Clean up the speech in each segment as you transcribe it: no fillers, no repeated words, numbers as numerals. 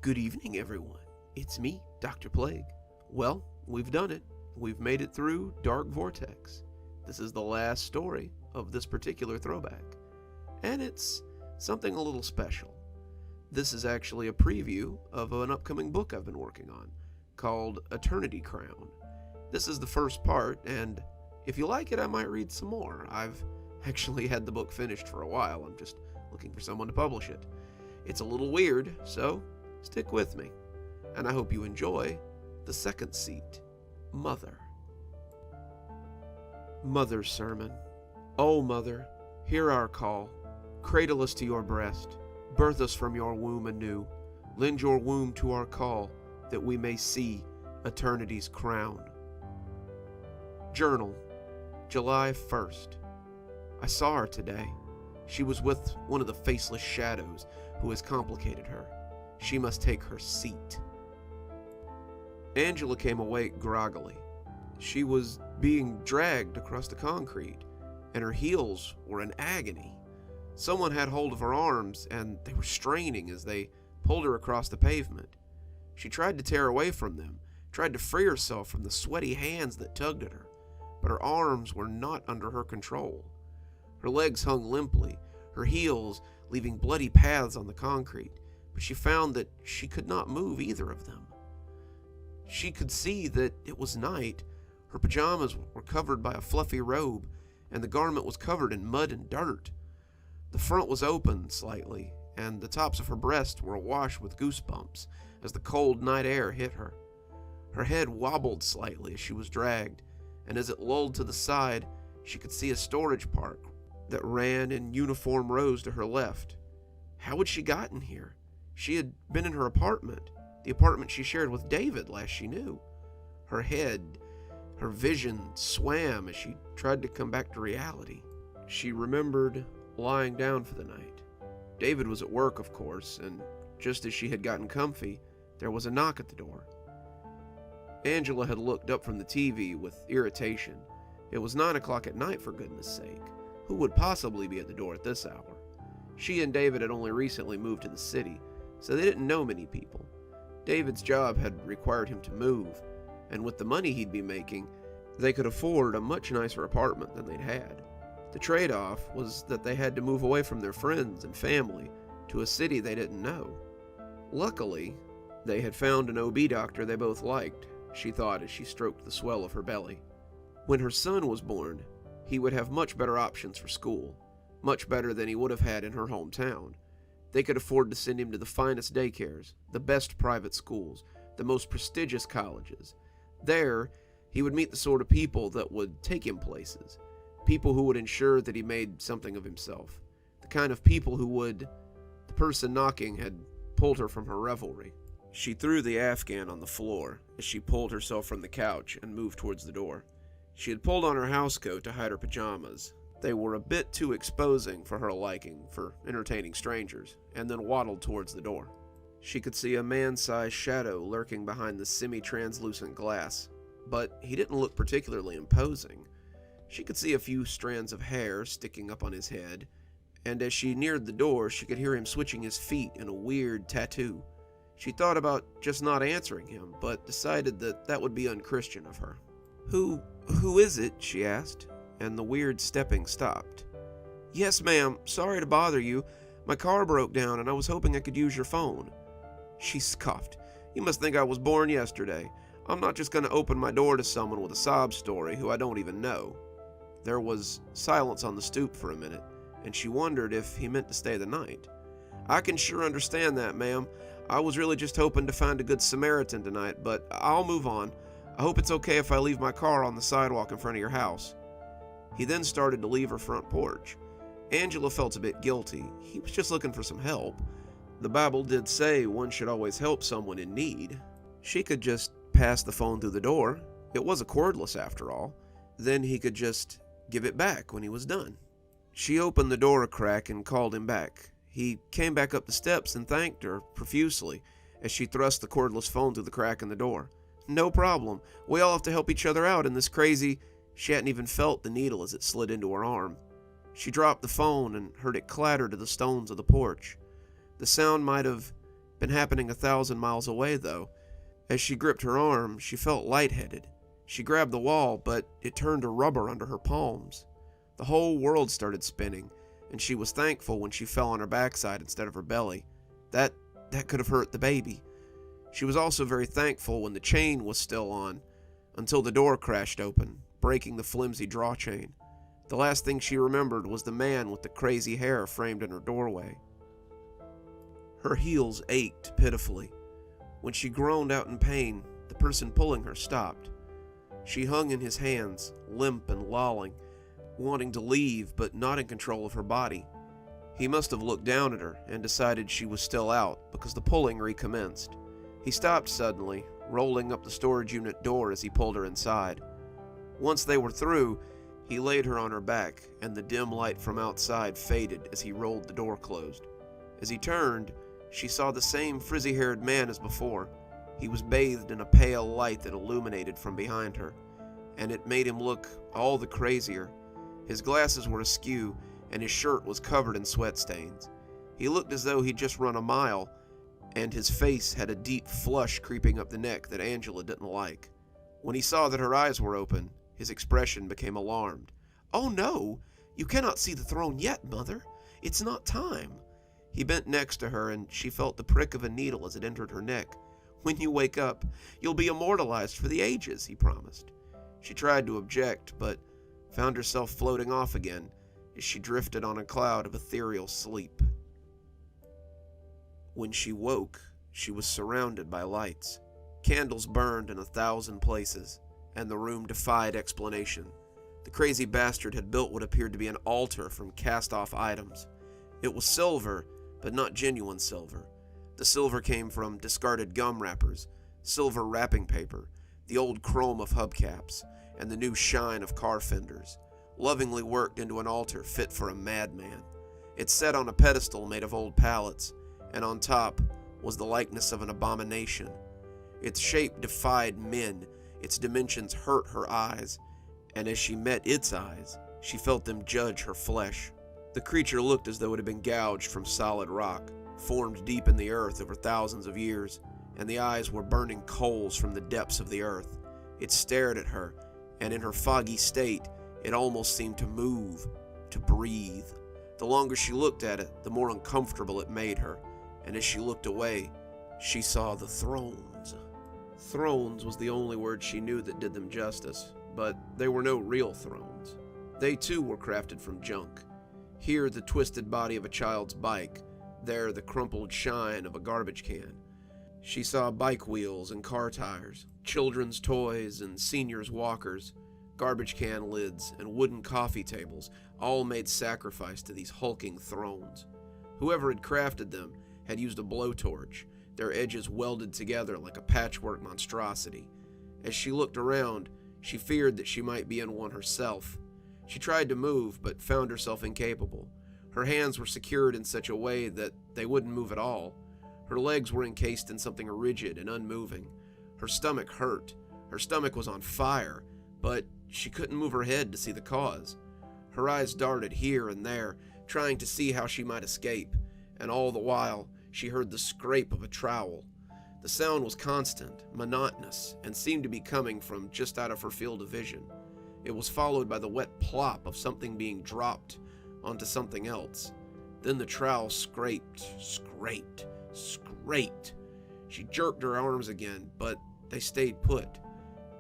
Good evening, everyone. It's me, Dr. Plague. Well, we've done it. We've made it through Dark Vortex. This is the last story of this particular throwback, and it's something a little special. This is actually a preview of an upcoming book I've been working on, called Eternity Crown. This is the first part, and if you like it, I might read some more. I've actually had the book finished for a while. I'm just looking for someone to publish it. It's a little weird, so stick with me, and I hope you enjoy the second seat, Mother. Mother's Sermon. O Mother, hear our call. Cradle us to your breast. Birth us from your womb anew. Lend your womb to our call, that we may see eternity's crown. Journal, July 1st. I saw her today. She was with one of the faceless shadows who has complicated her. She must take her seat. Angela came awake groggily. She was being dragged across the concrete, and her heels were in agony. Someone had hold of her arms, and they were straining as they pulled her across the pavement. She tried to tear away from them, tried to free herself from the sweaty hands that tugged at her, but her arms were not under her control. Her legs hung limply, her heels leaving bloody paths on the concrete, but she found that she could not move either of them. She could see that it was night. Her pajamas were covered by a fluffy robe, and the garment was covered in mud and dirt. The front was open slightly, and the tops of her breasts were awash with goosebumps as the cold night air hit her. Her head wobbled slightly as she was dragged, and as it lulled to the side, she could see a storage park that ran in uniform rows to her left. How had she gotten here? She had been in her apartment, the apartment she shared with David last she knew. Her head, her vision swam as she tried to come back to reality. She remembered lying down for the night. David was at work, of course, and just as she had gotten comfy, there was a knock at the door. Angela had looked up from the TV with irritation. It was 9 o'clock at night, for goodness sake. Who would possibly be at the door at this hour? She and David had only recently moved to the city, so they didn't know many people. David's job had required him to move, and with the money he'd be making, they could afford a much nicer apartment than they'd had. The trade-off was that they had to move away from their friends and family to a city they didn't know. Luckily, they had found an OB doctor they both liked, she thought as she stroked the swell of her belly. When her son was born, he would have much better options for school, much better than he would have had in her hometown. They could afford to send him to the finest daycares, the best private schools, the most prestigious colleges. There, he would meet the sort of people that would take him places, people who would ensure that he made something of himself, the kind of people who would... The person knocking had pulled her from her revelry. She threw the Afghan on the floor as she pulled herself from the couch and moved towards the door. She had pulled on her housecoat to hide her pajamas. They were a bit too exposing for her liking for entertaining strangers, and then waddled towards the door. She could see a man-sized shadow lurking behind the semi-translucent glass, but he didn't look particularly imposing. She could see a few strands of hair sticking up on his head, and as she neared the door, she could hear him switching his feet in a weird tattoo. She thought about just not answering him, but decided that that would be unchristian of her. Who is it?" she asked, and the weird stepping stopped. "Yes, ma'am. Sorry to bother you. My car broke down, and I was hoping I could use your phone." She scoffed. "You must think I was born yesterday. I'm not just going to open my door to someone with a sob story who I don't even know." There was silence on the stoop for a minute, and she wondered if he meant to stay the night. "I can sure understand that, ma'am. I was really just hoping to find a good Samaritan tonight, but I'll move on. I hope it's okay if I leave my car on the sidewalk in front of your house." He then started to leave her front porch. Angela felt a bit guilty. He was just looking for some help. The Bible did say one should always help someone in need. She could just pass the phone through the door. It was a cordless after all. Then he could just give it back when he was done. She opened the door a crack and called him back. He came back up the steps and thanked her profusely as she thrust the cordless phone through the crack in the door. "No problem. We all have to help each other out in this crazy..." She hadn't even felt the needle as it slid into her arm. She dropped the phone and heard it clatter to the stones of the porch. The sound might have Been happening 1,000 miles away, though. As she gripped her arm, she felt lightheaded. She grabbed the wall, but it turned to rubber under her palms. The whole world started spinning, and she was thankful when she fell on her backside instead of her belly. That could have hurt the baby. She was also very thankful when the chain was still on, until the door crashed open, breaking the flimsy draw chain. The last thing she remembered was the man with the crazy hair framed in her doorway. Her heels ached pitifully. When she groaned out in pain, the person pulling her stopped. She hung in his hands, limp and lolling, wanting to leave but not in control of her body. He must have looked down at her and decided she was still out because the pulling recommenced. He stopped suddenly, rolling up the storage unit door as he pulled her inside. Once they were through, he laid her on her back, and the dim light from outside faded as he rolled the door closed. As he turned, she saw the same frizzy-haired man as before. He was bathed in a pale light that illuminated from behind her, and it made him look all the crazier. His glasses were askew, and his shirt was covered in sweat stains. He looked as though he'd just run a mile, and his face had a deep flush creeping up the neck that Angela didn't like. When he saw that her eyes were open, his expression became alarmed. "Oh no! You cannot see the throne yet, Mother. It's not time." He bent next to her, and she felt the prick of a needle as it entered her neck. "When you wake up, you'll be immortalized for the ages," he promised. She tried to object, but found herself floating off again as she drifted on a cloud of ethereal sleep. When she woke, she was surrounded by lights. Candles burned in 1,000 places, and the room defied explanation. The crazy bastard had built what appeared to be an altar from cast-off items. It was silver, but not genuine silver. The silver came from discarded gum wrappers, silver wrapping paper, the old chrome of hubcaps, and the new shine of car fenders, lovingly worked into an altar fit for a madman. It sat on a pedestal made of old pallets, and on top was the likeness of an abomination. Its shape defied men, its dimensions hurt her eyes, and as she met its eyes, she felt them judge her flesh. The creature looked as though it had been gouged from solid rock, formed deep in the earth over thousands of years, and the eyes were burning coals from the depths of the earth. It stared at her, and in her foggy state, it almost seemed to move, to breathe. The longer she looked at it, the more uncomfortable it made her, and as she looked away, she saw the thrones. Thrones was the only word she knew that did them justice, but they were no real thrones. They too were crafted from junk. Here the twisted body of a child's bike, there the crumpled shine of a garbage can. She saw bike wheels and car tires, children's toys and seniors' walkers, garbage can lids and wooden coffee tables, all made sacrifice to these hulking thrones. Whoever had crafted them had used a blowtorch, their edges welded together like a patchwork monstrosity. As she looked around, she feared that she might be in one herself. She tried to move, but found herself incapable. Her hands were secured in such a way that they wouldn't move at all. Her legs were encased in something rigid and unmoving. Her stomach hurt. Her stomach was on fire, but she couldn't move her head to see the cause. Her eyes darted here and there, trying to see how she might escape, and all the while, she heard the scrape of a trowel. The sound was constant, monotonous, and seemed to be coming from just out of her field of vision. It was followed by the wet plop of something being dropped onto something else. Then the trowel scraped, scraped, scraped. She jerked her arms again, but they stayed put.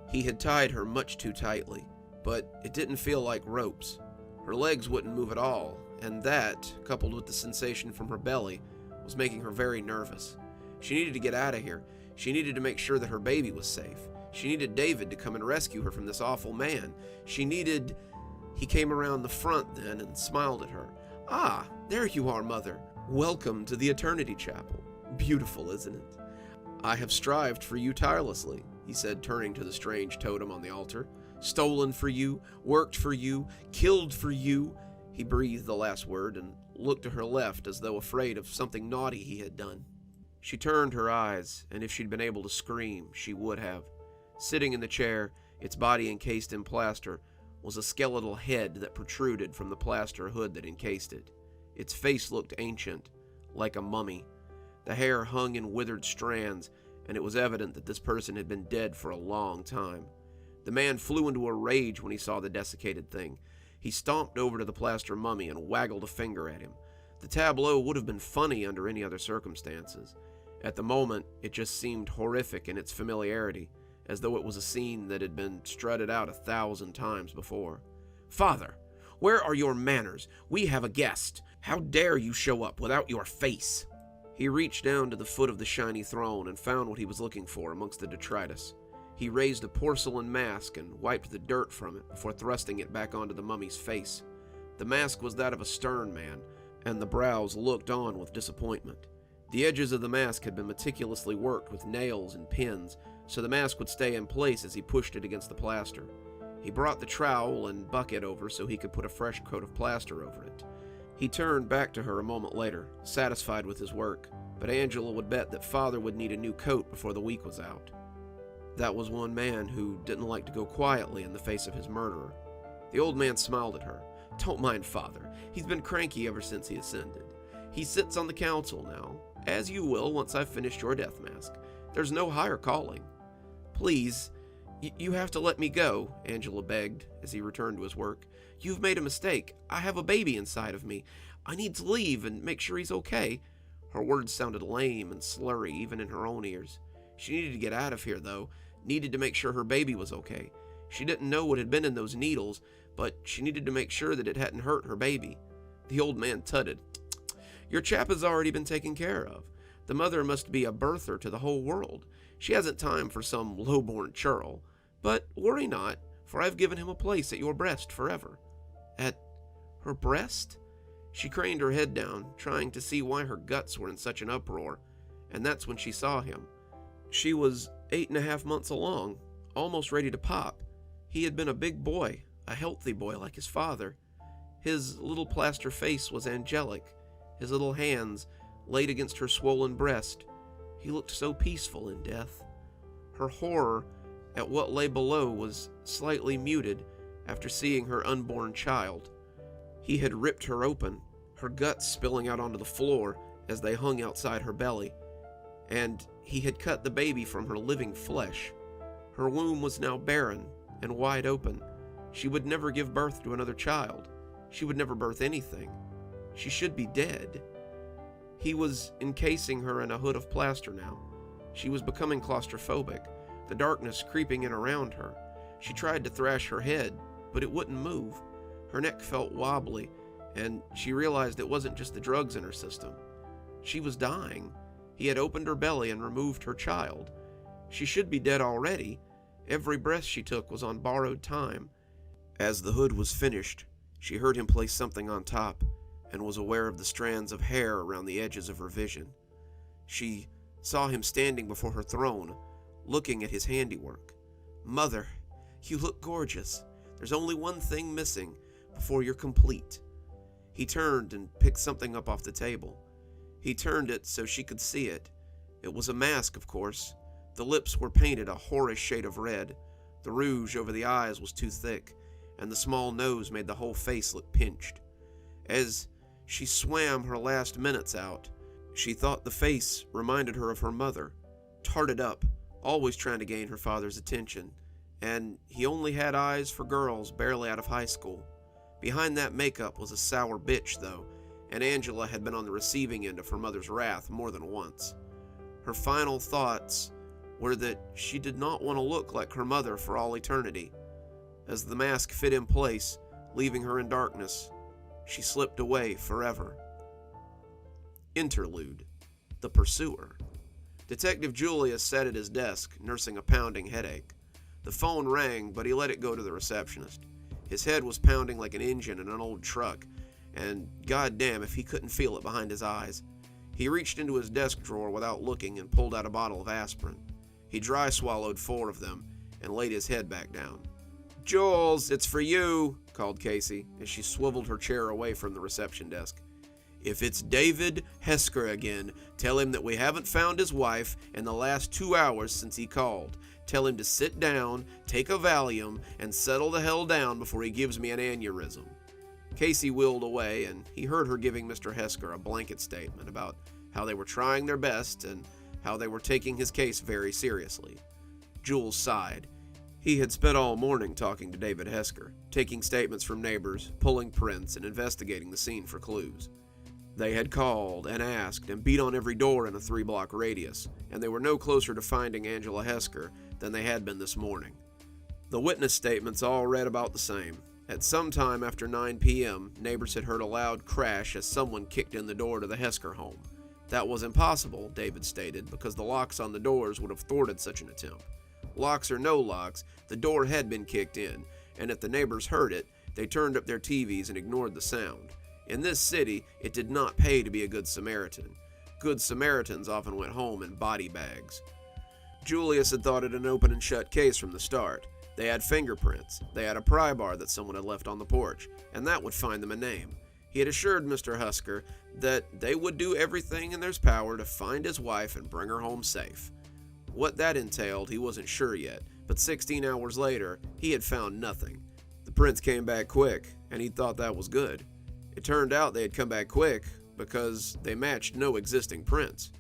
He had tied her much too tightly, but it didn't feel like ropes. Her legs wouldn't move at all, and that, coupled with the sensation from her belly, was making her very nervous. She needed to get out of here. She needed to make sure that her baby was safe. She needed David to come and rescue her from this awful man. He came around the front then and smiled at her. "Ah, there you are, Mother. Welcome to the Eternity Chapel. Beautiful, isn't it? I have strived for you tirelessly," he said, turning to the strange totem on the altar. "Stolen for you, worked for you, killed for you." He breathed the last word and looked to her left as though afraid of something naughty he had done. She turned her eyes, and if she'd been able to scream, she would have. Sitting in the chair, its body encased in plaster, was a skeletal head that protruded from the plaster hood that encased it. Its face looked ancient, like a mummy. The hair hung in withered strands, and it was evident that this person had been dead for a long time. The man flew into a rage when he saw the desiccated thing. He stomped over to the plaster mummy and waggled a finger at him. The tableau would have been funny under any other circumstances. At the moment, it just seemed horrific in its familiarity, as though it was a scene that had been strutted out 1,000 times before. "Father, where are your manners? We have a guest. How dare you show up without your face?" He reached down to the foot of the shiny throne and found what he was looking for amongst the detritus. He raised a porcelain mask and wiped the dirt from it before thrusting it back onto the mummy's face. The mask was that of a stern man, and the brows looked on with disappointment. The edges of the mask had been meticulously worked with nails and pins, so the mask would stay in place as he pushed it against the plaster. He brought the trowel and bucket over so he could put a fresh coat of plaster over it. He turned back to her a moment later, satisfied with his work, but Angela would bet that Father would need a new coat before the week was out. That was one man who didn't like to go quietly in the face of his murderer. The old man smiled at her. "Don't mind Father. He's been cranky ever since he ascended. He sits on the council now, as you will once I've finished your death mask. There's no higher calling." "Please, you have to let me go," Angela begged as he returned to his work. "You've made a mistake. I have a baby inside of me. I need to leave and make sure he's okay." Her words sounded lame and slurry even in her own ears. She needed to get out of here, though, needed to make sure her baby was okay. She didn't know what had been in those needles, but she needed to make sure that it hadn't hurt her baby. The old man tutted. "Your chap has already been taken care of. The mother must be a birther to the whole world. She hasn't time for some low-born churl. But worry not, for I've given him a place at your breast forever." At her breast? She craned her head down, trying to see why her guts were in such an uproar, and that's when she saw him. She was 8.5 months along, almost ready to pop. He had been a big boy, a healthy boy like his father. His little plaster face was angelic, his little hands laid against her swollen breast. He looked so peaceful in death. Her horror at what lay below was slightly muted after seeing her unborn child. He had ripped her open, her guts spilling out onto the floor as they hung outside her belly, and he had cut the baby from her living flesh. Her womb was now barren and wide open. She would never give birth to another child. She would never birth anything. She should be dead. He was encasing her in a hood of plaster now. She was becoming claustrophobic, the darkness creeping in around her. She tried to thrash her head, but it wouldn't move. Her neck felt wobbly, and she realized it wasn't just the drugs in her system. She was dying. He had opened her belly and removed her child. She should be dead already. Every breath she took was on borrowed time. As the hood was finished, she heard him place something on top and was aware of the strands of hair around the edges of her vision. She saw him standing before her throne, looking at his handiwork. "Mother, you look gorgeous. There's only one thing missing before you're complete." He turned and picked something up off the table. He turned it so she could see it. It was a mask, of course. The lips were painted a whorish shade of red. The rouge over the eyes was too thick, and the small nose made the whole face look pinched. As she swam her last minutes out, she thought the face reminded her of her mother, tarted up, always trying to gain her father's attention, and he only had eyes for girls barely out of high school. Behind that makeup was a sour bitch, though, and Angela had been on the receiving end of her mother's wrath more than once. Her final thoughts were that she did not want to look like her mother for all eternity. As the mask fit in place, leaving her in darkness, she slipped away forever. Interlude: The Pursuer. Detective Julius sat at his desk, nursing a pounding headache. The phone rang, but he let it go to the receptionist. His head was pounding like an engine in an old truck, and goddamn if he couldn't feel it behind his eyes. He reached into his desk drawer without looking and pulled out a bottle of aspirin. He dry swallowed 4 of them and laid his head back down. "Jules, it's for you," called Casey as she swiveled her chair away from the reception desk. "If it's David Hesker again, tell him that we haven't found his wife in the last 2 hours since he called. Tell him to sit down, take a Valium, and settle the hell down before he gives me an aneurysm." Casey wheeled away, and he heard her giving Mr. Hesker a blanket statement about how they were trying their best, and how they were taking his case very seriously. Jules sighed. He had spent all morning talking to David Hesker, taking statements from neighbors, pulling prints, and investigating the scene for clues. They had called and asked and beat on every door in a 3-block radius, and they were no closer to finding Angela Hesker than they had been this morning. The witness statements all read about the same. At some time after 9 p.m., neighbors had heard a loud crash as someone kicked in the door to the Hesker home. That was impossible, David stated, because the locks on the doors would have thwarted such an attempt. Locks or no locks, the door had been kicked in, and if the neighbors heard it, they turned up their TVs and ignored the sound. In this city, it did not pay to be a good Samaritan. Good Samaritans often went home in body bags. Julius had thought it an open and shut case from the start. They had fingerprints, they had a pry bar that someone had left on the porch, and that would find them a name. He had assured Mr. Hesker that they would do everything in their power to find his wife and bring her home safe. What that entailed, he wasn't sure yet, but 16 hours later, he had found nothing. The prints came back quick, and he thought that was good. It turned out they had come back quick because they matched no existing prints.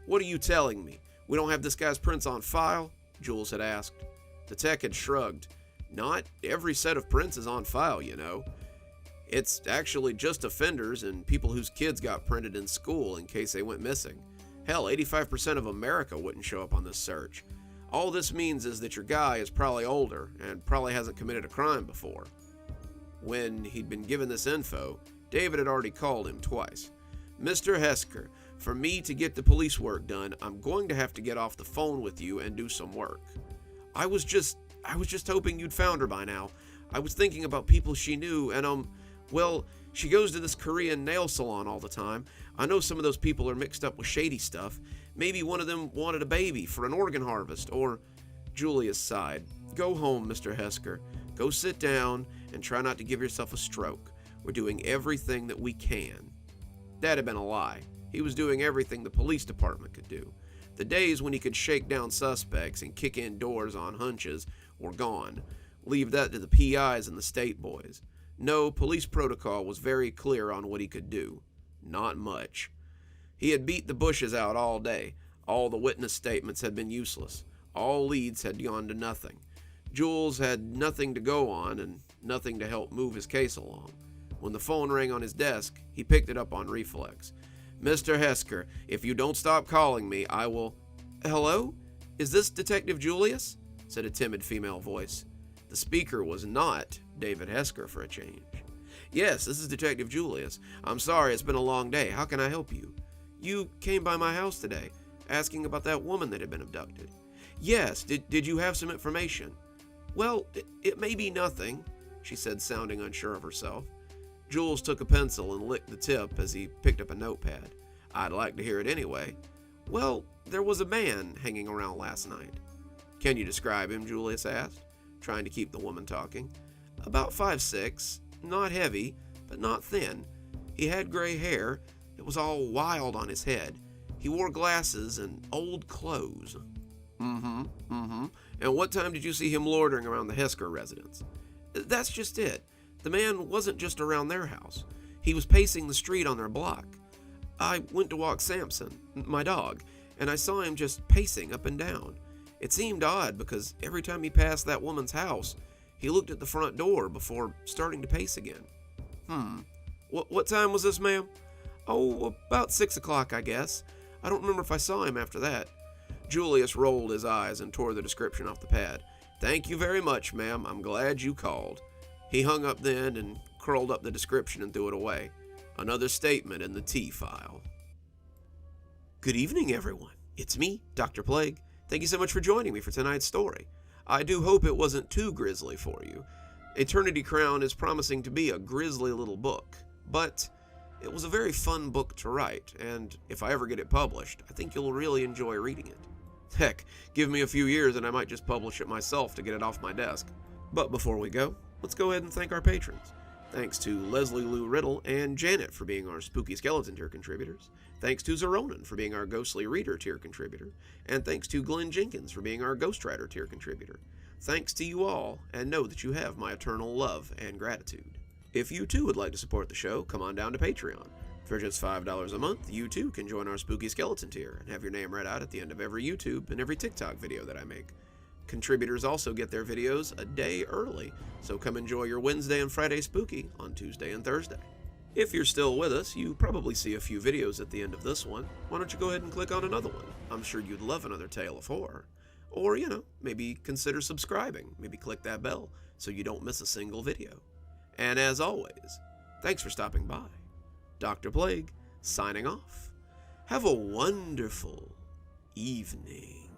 "What are you telling me? We don't have this guy's prints on file?" Jules had asked. The tech had shrugged. "Not every set of prints is on file, you know. It's actually just offenders and people whose kids got printed in school in case they went missing. Hell, 85% of America wouldn't show up on this search. All this means is that your guy is probably older and probably hasn't committed a crime before." When he'd been given this info, David had already called him twice. "Mr. Hesker, for me to get the police work done, I'm going to have to get off the phone with you and do some work. I was just hoping you'd found her by now. I was thinking about people she knew, and well, she goes to this Korean nail salon all the time. I know some of those people are mixed up with shady stuff. Maybe one of them wanted a baby for an organ harvest, or..." Julius sighed. "Go home, Mr. Hesker. Go sit down and try not to give yourself a stroke. We're doing everything that we can." That had been a lie. He was doing everything the police department could do. The days when he could shake down suspects and kick in doors on hunches were gone. Leave that to the PIs and the state boys. No, police protocol was very clear on what he could do. Not much. He had beat the bushes out all day. All the witness statements had been useless. All leads had gone to nothing. Jules had nothing to go on and nothing to help move his case along. When the phone rang on his desk, he picked it up on reflex. "Mr. Hesker, if you don't stop calling me, I will..." "Hello? Is this Detective Julius?" said a timid female voice. The speaker was not David Hesker for a change. "Yes, this is Detective Julius. I'm sorry, it's been a long day. How can I help you?" "You came by my house today, asking about that woman that had been abducted." "Yes, did you have some information?" "Well, it may be nothing," she said, sounding unsure of herself. Jules took a pencil and licked the tip as he picked up a notepad. "I'd like to hear it anyway." "Well, there was a man hanging around last night." "Can you describe him?" Julius asked, trying to keep the woman talking. "About 5'6", not heavy, but not thin. He had gray hair. It was all wild on his head. He wore glasses and old clothes." And what time did you see him loitering around the Hesker residence?" "That's just it. The man wasn't just around their house. He was pacing the street on their block. I went to walk Samson, my dog, and I saw him just pacing up and down. It seemed odd because every time he passed that woman's house, he looked at the front door before starting to pace again." What time was this, ma'am?" "Oh, about 6 o'clock, I guess. I don't remember if I saw him after that." Julius rolled his eyes and tore the description off the pad. "Thank you very much, ma'am. I'm glad you called." He hung up then and curled up the description and threw it away. Another statement in the T file. Good evening, everyone. It's me, Dr. Plague. Thank you so much for joining me for tonight's story. I do hope it wasn't too grisly for you. Eternity Crown is promising to be a grisly little book, but it was a very fun book to write, and if I ever get it published, I think you'll really enjoy reading it. Heck, give me a few years and I might just publish it myself to get it off my desk. But before we go, let's go ahead and thank our patrons. Thanks to Leslie Lou Riddle and Janet for being our Spooky Skeleton tier contributors. Thanks to Xaronana for being our Ghostly Reader tier contributor. And thanks to Glen Jenkins for being our Ghost Rider tier contributor. Thanks to you all, and know that you have my eternal love and gratitude. If you too would like to support the show, come on down to Patreon. For just $5 a month, you too can join our Spooky Skeleton tier and have your name read out at the end of every YouTube and every TikTok video that I make. Contributors also get their videos a day early, so come enjoy your Wednesday and Friday Spooky on Tuesday and Thursday. If you're still with us, you probably see a few videos at the end of this one. Why don't you go ahead and click on another one? I'm sure you'd love another tale of horror. Or, maybe consider subscribing. Maybe click that bell so you don't miss a single video. And as always, thanks for stopping by. Dr. Plague, signing off. Have a wonderful evening.